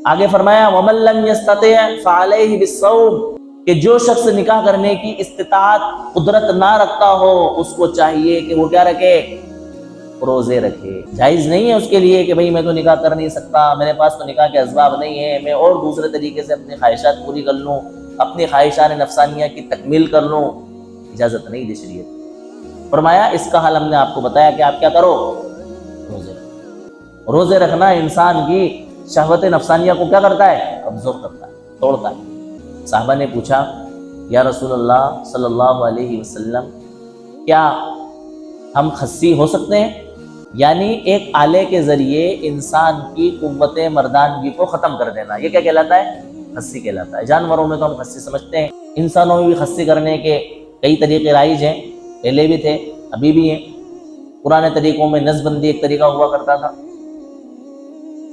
آگے فرمایا وَمَن لَّمْ يَسْتَطِعْ فَعَلَيْهِ بِالصَّوْمِ کہ جو شخص نکاح کرنے کی استطاعت قدرت نہ رکھتا ہو اس کو چاہیے کہ وہ کیا رکھے؟ روزے رکھے۔ جائز نہیں ہے اس کے لیے کہ بھئی میں تو نکاح کر نہیں سکتا، میرے پاس تو نکاح کے اسباب نہیں ہیں، میں اور دوسرے طریقے سے اپنی خواہشات پوری کر لوں، اپنی خواہشات نفسانیہ کی تکمیل کر لوں۔ اجازت نہیں دی شریعت۔ فرمایا اس کا حل ہم نے آپ کو بتایا کہ آپ کیا کرو؟ روزے رکھو۔ روزے رکھنا انسان کی شہوت نفسانیہ کو کیا کرتا ہے؟ کمزور کرتا ہے، توڑتا ہے۔ صحابہ نے پوچھا یا رسول اللہ صلی اللہ علیہ وسلم کیا ہم خصی ہو سکتے ہیں؟ یعنی ایک آلے کے ذریعے انسان کی قوت مردانگی کو ختم کر دینا، یہ کیا کہلاتا ہے؟ خصی کہلاتا ہے۔ جانوروں میں تو ہم خصی سمجھتے ہیں، انسانوں میں بھی خصی کرنے کے کئی طریقے رائج ہیں، پہلے بھی تھے ابھی بھی ہیں۔ پرانے طریقوں میں نس بندی ایک طریقہ ہوا کرتا تھا،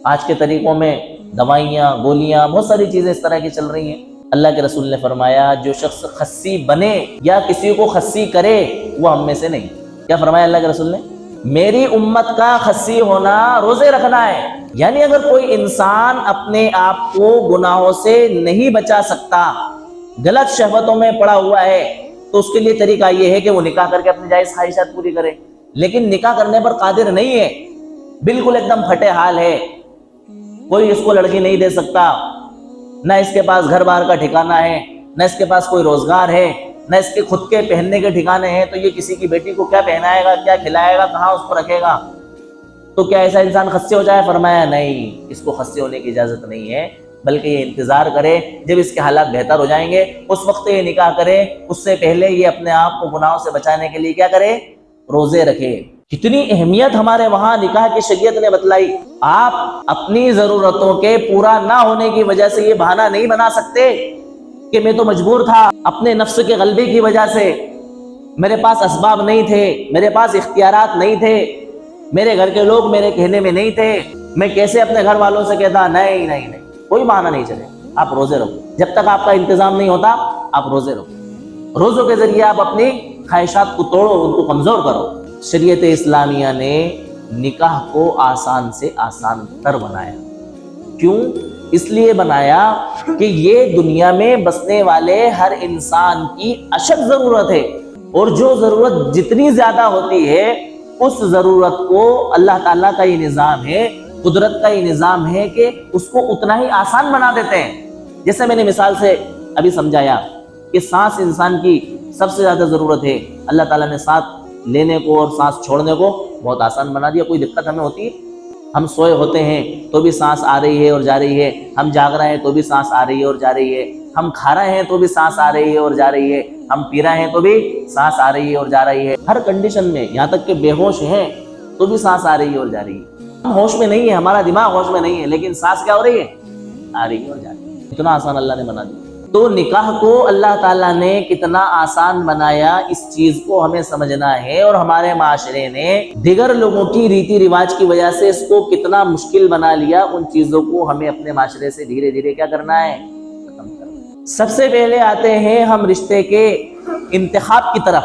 آج کے طریقوں میں دوائیاں، گولیاں، بہت ساری چیزیں اس طرح کی چل رہی ہیں۔ اللہ کے رسول نے فرمایا جو شخص خصی بنے یا کسی کو خصی کرے وہ ہم میں سے نہیں۔ کیا فرمایا اللہ کے رسول نے؟ میری امت کا خصی ہونا روزے رکھنا ہے۔ یعنی اگر کوئی انسان اپنے آپ کو گناہوں سے نہیں بچا سکتا، غلط شہوتوں میں پڑا ہوا ہے، تو اس کے لیے طریقہ یہ ہے کہ وہ نکاح کر کے اپنی جائز خواہشات پوری کرے۔ لیکن نکاح کرنے پر قادر نہیں ہے، بالکل ایک دم پھٹے حال ہے، کوئی اس کو لڑکی نہیں دے سکتا، نہ اس کے پاس گھر بار کا ٹھکانہ ہے، نہ اس کے پاس کوئی روزگار ہے، نہ اس کے خود کے پہننے کے ٹھکانے ہیں، تو یہ کسی کی بیٹی کو کیا پہنائے گا، کیا کھلائے گا، کہاں اس کو رکھے گا؟ تو کیا ایسا انسان خصی ہو جائے؟ فرمایا نہیں، اس کو خصی ہونے کی اجازت نہیں ہے، بلکہ یہ انتظار کرے جب اس کے حالات بہتر ہو جائیں گے اس وقت یہ نکاح کرے، اس سے پہلے یہ اپنے آپ کو گناہوں سے بچانے کے لیے کیا کرے؟ روزے رکھے۔ کتنی اہمیت ہمارے وہاں نکاح کی شریعت نے بتلائی۔ آپ اپنی ضرورتوں کے پورا نہ ہونے کی وجہ سے یہ بہانہ نہیں بنا سکتے کہ میں تو مجبور تھا اپنے نفس کے غلبے کی وجہ سے، میرے پاس اسباب نہیں تھے، میرے پاس اختیارات نہیں تھے، میرے گھر کے لوگ میرے کہنے میں نہیں تھے، میں کیسے اپنے گھر والوں سے کہتا؟ نہیں نہیں نہیں، کوئی بہانہ نہیں چلے، آپ روزے رکھو۔ جب تک آپ کا انتظام نہیں ہوتا آپ روزے رکھو۔ روزوں کے ذریعے آپ اپنی خواہشات کو توڑو، ان کو کمزور کرو۔ شریعت اسلامیہ نے نکاح کو آسان سے آسان تر بنایا۔ کیوں؟ اس لیے بنایا کہ یہ دنیا میں بسنے والے ہر انسان کی اشد ضرورت ہے، اور جو ضرورت جتنی زیادہ ہوتی ہے اس ضرورت کو اللہ تعالیٰ کا یہ نظام ہے، قدرت کا یہ نظام ہے کہ اس کو اتنا ہی آسان بنا دیتے ہیں۔ جیسے میں نے مثال سے ابھی سمجھایا کہ سانس انسان کی سب سے زیادہ ضرورت ہے، اللہ تعالیٰ نے سانس لینے کو اور سانس چھوڑنے کو بہت آسان بنا دیا۔ کوئی دقت ہمیں ہوتی ہے؟ ہم سوئے ہوتے ہیں تو بھی سانس آ رہی ہے اور جا رہی ہے، ہم جاگ رہے ہیں تو بھی سانس آ رہی ہے اور جا رہی ہے، ہم کھا رہے ہیں تو بھی سانس آ رہی ہے اور جا رہی ہے، ہم پی رہے ہیں تو بھی سانس آ رہی ہے اور جا رہی ہے، ہر کنڈیشن میں، یہاں تک کہ بے ہوش ہیں تو بھی سانس آ رہی ہے اور جا رہی ہے۔ ہم ہوش میں نہیں ہے، ہمارا دماغ ہوش میں نہیں ہے، لیکن سانس کیا ہو رہی ہے؟ آ رہی ہے اور جا رہی ہے۔ اتنا آسان اللہ نے بنا دیا۔ تو نکاح کو اللہ تعالیٰ نے کتنا آسان بنایا، اس چیز کو ہمیں سمجھنا ہے، اور ہمارے معاشرے نے دیگر لوگوں کی ریتی رواج کی وجہ سے اس کو کتنا مشکل بنا لیا، ان چیزوں کو ہمیں اپنے معاشرے سے دھیرے دھیرے کیا کرنا ہے؟ ختم کرنا۔ سب سے پہلے آتے ہیں ہم رشتے کے انتخاب کی طرف۔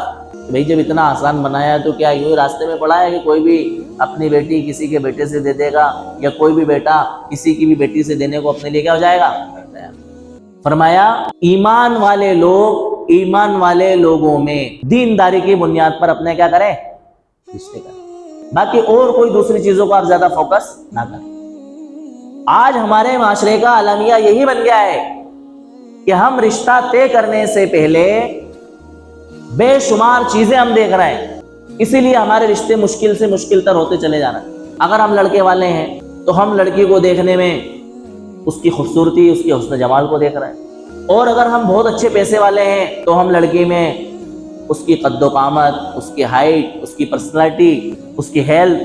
بھئی جب اتنا آسان بنایا تو کیا یوں راستے میں پڑا ہے کہ کوئی بھی اپنی بیٹی کسی کے بیٹے سے دے دے گا، یا کوئی بھی بیٹا کسی کی بھی بیٹی سے دینے کو اپنے لیے کیا ہو جائے گا؟ فرمایا ایمان والے لوگ ایمان والے لوگوں میں دینداری کی بنیاد پر اپنے کیا کریں؟ رشتے کریں۔ باقی اور کوئی دوسری چیزوں کو آپ زیادہ فوکس نہ کریں۔ آج ہمارے معاشرے کا المیہ یہی بن گیا ہے کہ ہم رشتہ طے کرنے سے پہلے بے شمار چیزیں ہم دیکھ رہے ہیں، اسی لیے ہمارے رشتے مشکل سے مشکل تر ہوتے چلے جا رہے ہیں۔ اگر ہم لڑکے والے ہیں تو ہم لڑکی کو دیکھنے میں اس کی خوبصورتی، اس کے حسن جمال کو دیکھ رہے ہیں، اور اگر ہم بہت اچھے پیسے والے ہیں تو ہم لڑکی میں اس کی قد و قامت، اس کی ہائٹ، اس کی پرسنالٹی، اس کی ہیلتھ،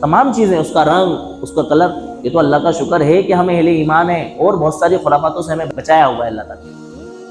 تمام چیزیں، اس کا رنگ، اس کا کلر، یہ تو اللہ کا شکر ہے کہ ہمیں اہل ایمان ہے اور بہت ساری خرافاتوں سے ہمیں بچایا ہوا ہے اللہ تعالیٰ۔